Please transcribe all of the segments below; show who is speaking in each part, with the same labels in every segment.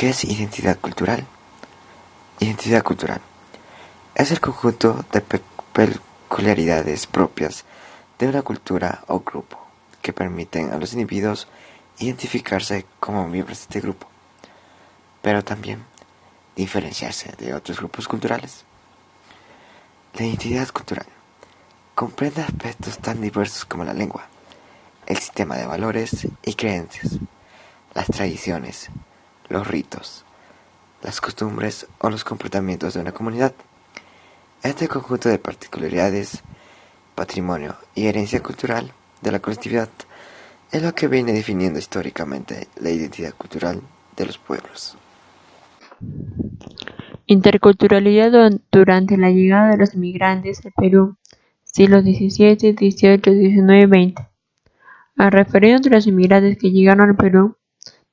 Speaker 1: ¿Qué es identidad cultural? Identidad cultural es el conjunto de peculiaridades propias de una cultura o grupo que permiten a los individuos identificarse como miembros de este grupo, pero también diferenciarse de otros grupos culturales. La identidad cultural comprende aspectos tan diversos como la lengua, el sistema de valores y creencias, las tradiciones, los ritos, las costumbres o los comportamientos de una comunidad. Este conjunto de particularidades, patrimonio y herencia cultural de la colectividad es lo que viene definiendo históricamente la identidad cultural de los pueblos.
Speaker 2: Interculturalidad durante la llegada de los inmigrantes al Perú, siglos XVII, XVIII, XIX y XX. Al referirnos a los inmigrantes que llegaron al Perú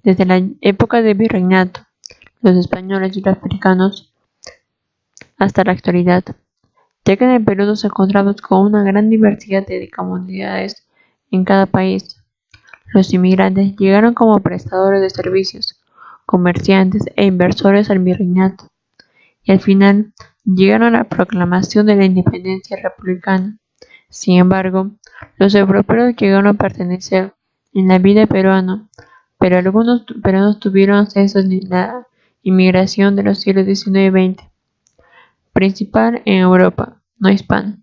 Speaker 2: desde la época del virreinato, los españoles y los africanos, hasta la actualidad, ya que en el Perú nos encontramos con una gran diversidad de comunidades en cada país. Los inmigrantes llegaron como prestadores de servicios, comerciantes e inversores al virreinato, y al final llegaron a la proclamación de la independencia republicana. Sin embargo, los europeos llegaron a pertenecer en la vida peruana, pero algunos peruanos tuvieron acceso en la inmigración de los siglos XIX y XX, principal en Europa, no hispana,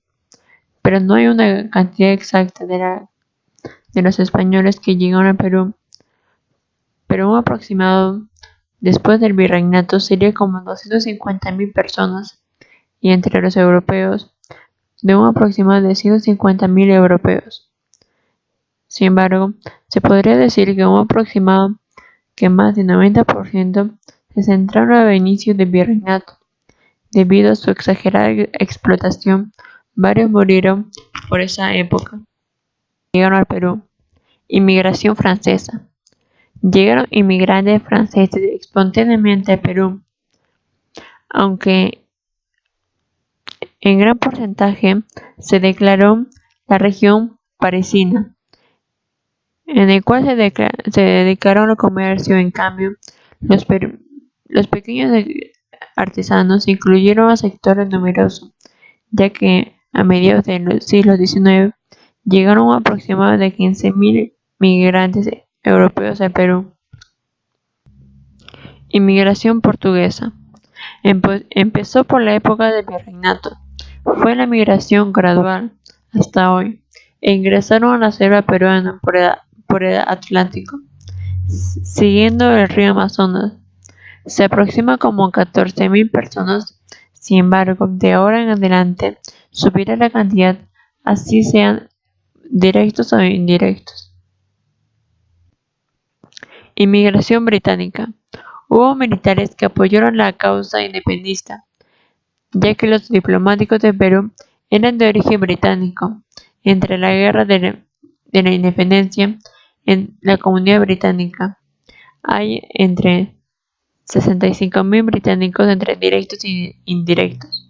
Speaker 2: pero no hay una cantidad exacta de los españoles que llegaron al Perú, pero un aproximado después del virreinato sería como 250.000 personas, y entre los europeos, de un aproximado de 150.000 europeos. Sin embargo, se podría decir que un aproximado que más del 90% se centraron a inicios del virreinato. Debido a su exagerada explotación, varios murieron por esa época. Llegaron al Perú. Inmigración francesa. Llegaron inmigrantes franceses espontáneamente al Perú, aunque en gran porcentaje se declaró la región parisina, en el cual se dedicaron al comercio. En cambio, los pequeños artesanos incluyeron a sectores numerosos, ya que a mediados del siglo XIX llegaron un aproximado de 15.000 migrantes europeos al Perú. Inmigración portuguesa. Empezó por la época del virreinato. Fue la migración gradual hasta hoy, e ingresaron a la selva peruana por el Atlántico, siguiendo el río Amazonas. Se aproxima como 14.000 personas. Sin embargo, de ahora en adelante subirá la cantidad, así sean directos o indirectos. Inmigración británica. Hubo militares que apoyaron la causa independentista, ya que los diplomáticos de Perú eran de origen británico. Entre la guerra de la independencia en la comunidad británica hay entre 65.000 británicos entre directos e indirectos,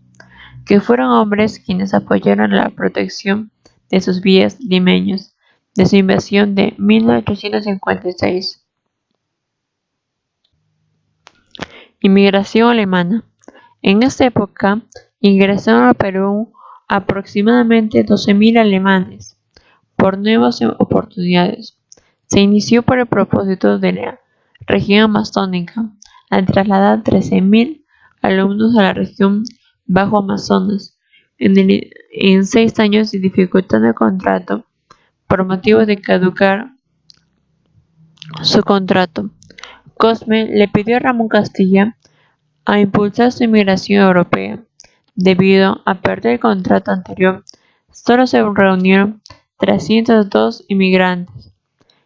Speaker 2: que fueron hombres quienes apoyaron la protección de sus vías limeños de su invasión de 1856. Inmigración alemana. En esta época ingresaron al Perú aproximadamente 12.000 alemanes por nuevas oportunidades. Se inició por el propósito de la región amazónica, al trasladar 13.000 alumnos a la región Bajo Amazonas en 6 años, y dificultando el contrato por motivo de caducar su contrato. Cosme le pidió a Ramón Castilla a impulsar su inmigración europea. Debido a perder el contrato anterior, solo se reunieron 302 inmigrantes,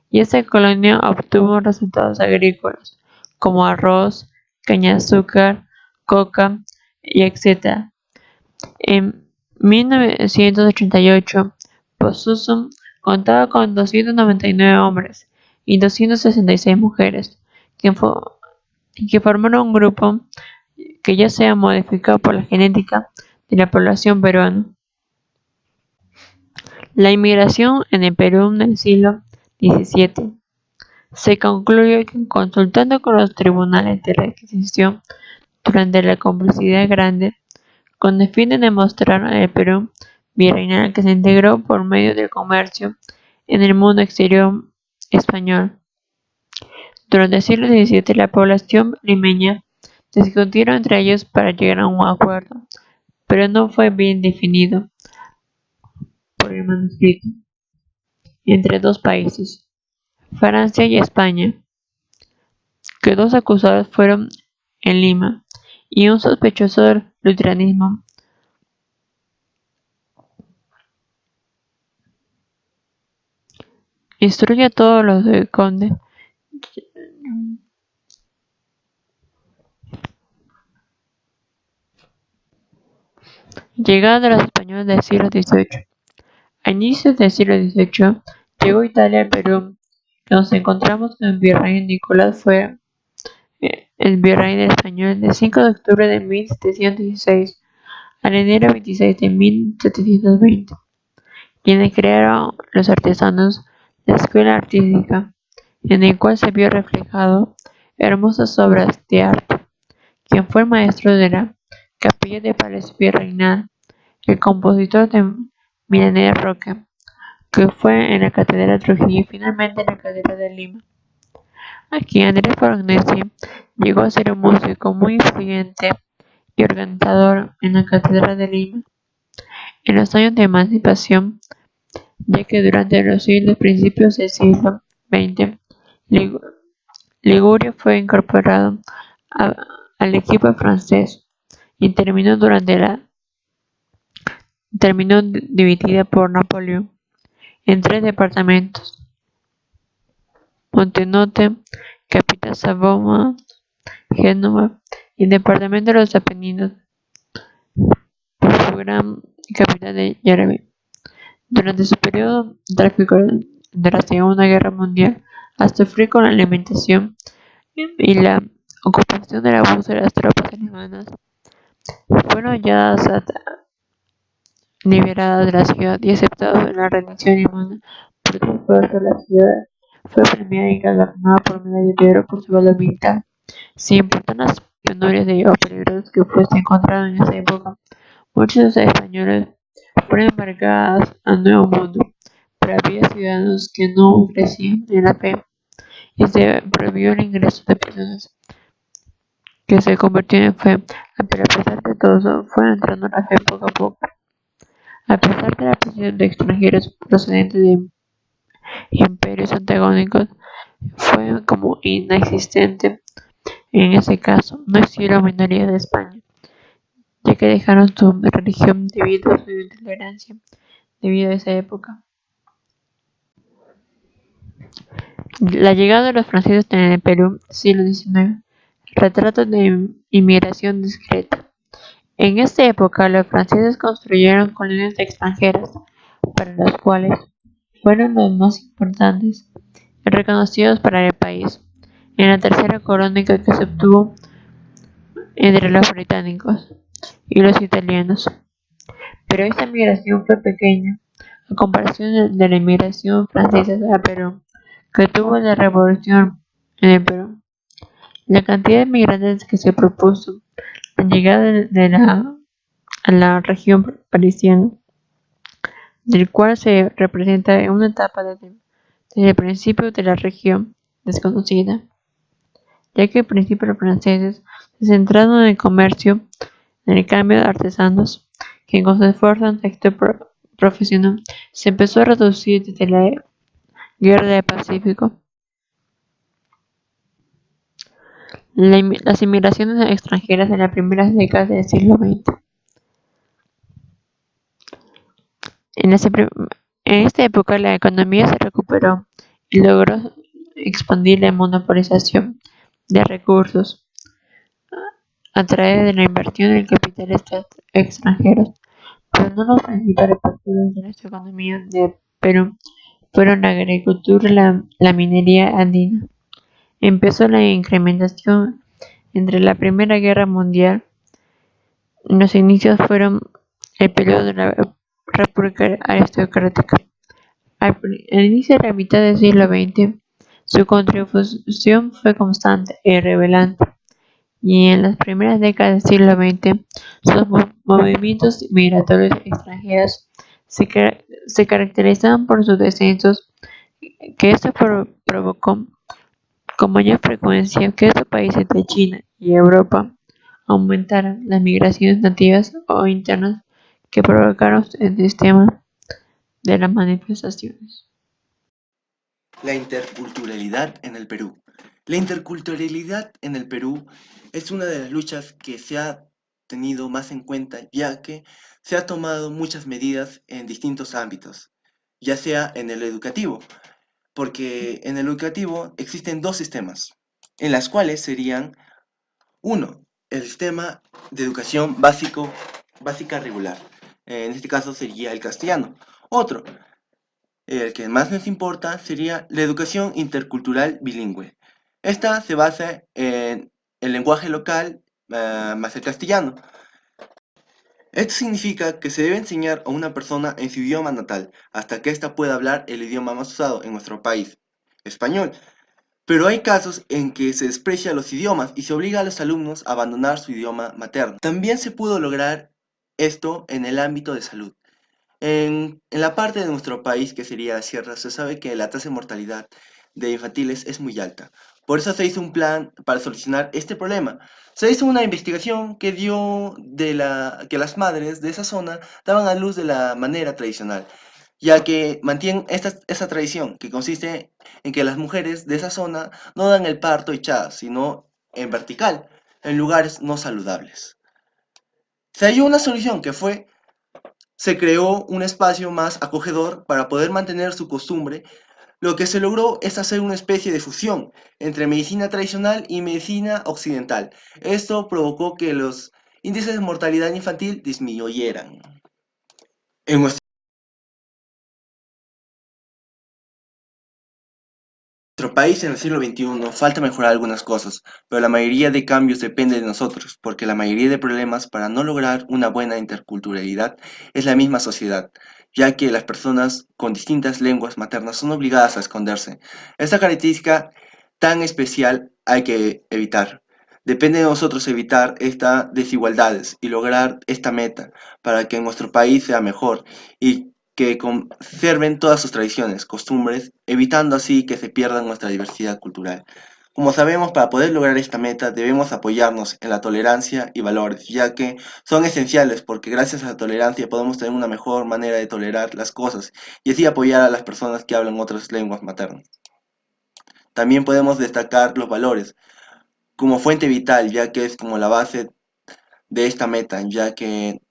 Speaker 2: y esta colonia obtuvo resultados agrícolas como arroz, caña de azúcar, coca y etc. En 1988, Posusum contaba con 299 hombres y 266 mujeres, que formaron un grupo que ya sea modificado por la genética de la población peruana. La inmigración en el Perú del siglo XVII. Se concluyó que consultando con los tribunales de la Inquisición durante la Complicidad Grande, con el fin de demostrar el Perú virreinal que se integró por medio del comercio en el mundo exterior español. Durante el siglo XVII, la población limeña discutieron entre ellos para llegar a un acuerdo, pero no fue bien definido por el manuscrito entre dos países, Francia y España, que dos acusados fueron en Lima y un sospechoso del luteranismo. Instruye a todos los del conde. Llegada de los españoles del siglo XVIII. A inicios del siglo XVIII llegó Italia al Perú. Nos encontramos con el virrey Nicolás fue el virrey del español del 5 de octubre de 1716 al enero 26 de 1720, quienes crearon los artesanos la escuela artística, en el cual se vio reflejado hermosas obras de arte. Quien fue el maestro de la capilla de Palacio Virreinal, el compositor de Milanés Roca, que fue en la Catedral de Trujillo y finalmente en la Catedral de Lima. Aquí Andrés Bolognesi llegó a ser un músico muy influyente y organizador en la Catedral de Lima. En los años de emancipación, ya que durante los principios del siglo XX, Liguria fue incorporado al equipo francés y terminó dividida por Napoleón en tres departamentos: Montenotte, capital Savona, Génova y el departamento de los Apeninos, por su gran capital de Yerevan. Durante su periodo trágico de la Segunda Guerra Mundial, al sufrir con la alimentación y la ocupación del abuso de las tropas alemanas, fueron halladas liberadas de la ciudad y aceptados en la rendición alemana. Por su esfuerzo, la ciudad fue premiada y galardonada por medalla de oro por su valor militar. Sin importar las penurias o peligros que fuese encontrado en esa época, muchos españoles fueron embarcados al Nuevo Mundo, pero había ciudadanos que no crecían en la fe y se prohibió el ingreso de personas que se convirtieron en fe, pero a pesar de todo fueron entrando en la fe poco a poco. A pesar de la presión de extranjeros procedentes de imperios antagónicos, fue como inexistente en ese caso. No existieron minorías de España, ya que dejaron su religión debido a su intolerancia debido a esa época. La llegada de los franceses en el Perú, siglo XIX. Retrato de inmigración discreta. En esta época, los franceses construyeron colonias extranjeras, para las cuales fueron los más importantes y reconocidos para el país, en la tercera colonia que se obtuvo entre los británicos y los italianos. Pero esta migración fue pequeña a comparación de la inmigración francesa a Perú, que tuvo la revolución en el Perú. La cantidad de migrantes que se propuso la llegada a la región parisiana, del cual se representa en una etapa desde el principio de la región desconocida, ya que al principio los franceses se centraron en el comercio, en el cambio de artesanos, que con su esfuerzo en sector profesional se empezó a reducir desde la Guerra del Pacífico. Las inmigraciones extranjeras en las primeras décadas del siglo XX. En esta época la economía se recuperó y logró expandir la monopolización de recursos a través de la inversión del capital extranjero. Pero no los principales factores de nuestra economía de Perú fueron la agricultura y la minería andina. Empezó la incrementación entre la Primera Guerra Mundial. Los inicios fueron el periodo de la República Aristocrática. Al inicio de la mitad del siglo XX Su contribución fue constante e irrelevante, y en las primeras décadas del siglo XX, sus movimientos migratorios extranjeros se caracterizaban por sus descensos, que esto provocó con mayor frecuencia que estos países de China y Europa aumentaran las migraciones nativas o internas que provocaron el sistema de las manifestaciones.
Speaker 3: La interculturalidad en el Perú. La interculturalidad en el Perú es una de las luchas que se ha tenido más en cuenta, ya que se ha tomado muchas medidas en distintos ámbitos, ya sea en el educativo, porque en el educativo existen dos sistemas, en las cuales serían: uno, el sistema de educación básica regular. En este caso sería el castellano. Otro, el que más nos importa, sería la educación intercultural bilingüe. Esta se basa en el lenguaje local más el castellano. Esto significa que se debe enseñar a una persona en su idioma natal hasta que ésta pueda hablar el idioma más usado en nuestro país, español. Pero hay casos en que se desprecia los idiomas y se obliga a los alumnos a abandonar su idioma materno. También se pudo lograr esto en el ámbito de salud. En la parte de nuestro país, que sería la sierra, se sabe que la tasa de mortalidad de infantiles es muy alta. Por eso se hizo un plan para solucionar este problema. Se hizo una investigación que dio que las madres de esa zona daban a luz de la manera tradicional, ya que mantienen esa tradición, que consiste en que las mujeres de esa zona no dan el parto echadas, sino en vertical, en lugares no saludables. Se halló una solución que fue: se creó un espacio más acogedor para poder mantener su costumbre. Lo que se logró es hacer una especie de fusión entre medicina tradicional y medicina occidental. Esto provocó que los índices de mortalidad infantil disminuyeran. En nuestro país en el siglo XXI falta mejorar algunas cosas, pero la mayoría de cambios depende de nosotros, porque la mayoría de problemas para no lograr una buena interculturalidad es la misma sociedad, ya que las personas con distintas lenguas maternas son obligadas a esconderse. Esta característica tan especial hay que evitar. Depende de nosotros evitar estas desigualdades y lograr esta meta para que nuestro país sea mejor y que conserven todas sus tradiciones, costumbres, evitando así que se pierda nuestra diversidad cultural. Como sabemos, para poder lograr esta meta debemos apoyarnos en la tolerancia y valores, ya que son esenciales porque gracias a la tolerancia podemos tener una mejor manera de tolerar las cosas y así apoyar a las personas que hablan otras lenguas maternas. También podemos destacar los valores como fuente vital, ya que es como la base de esta meta, ya que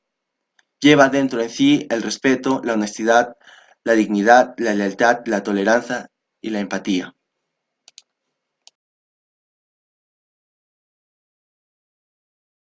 Speaker 3: lleva dentro en sí el respeto, la honestidad, la dignidad, la lealtad, la tolerancia y la empatía.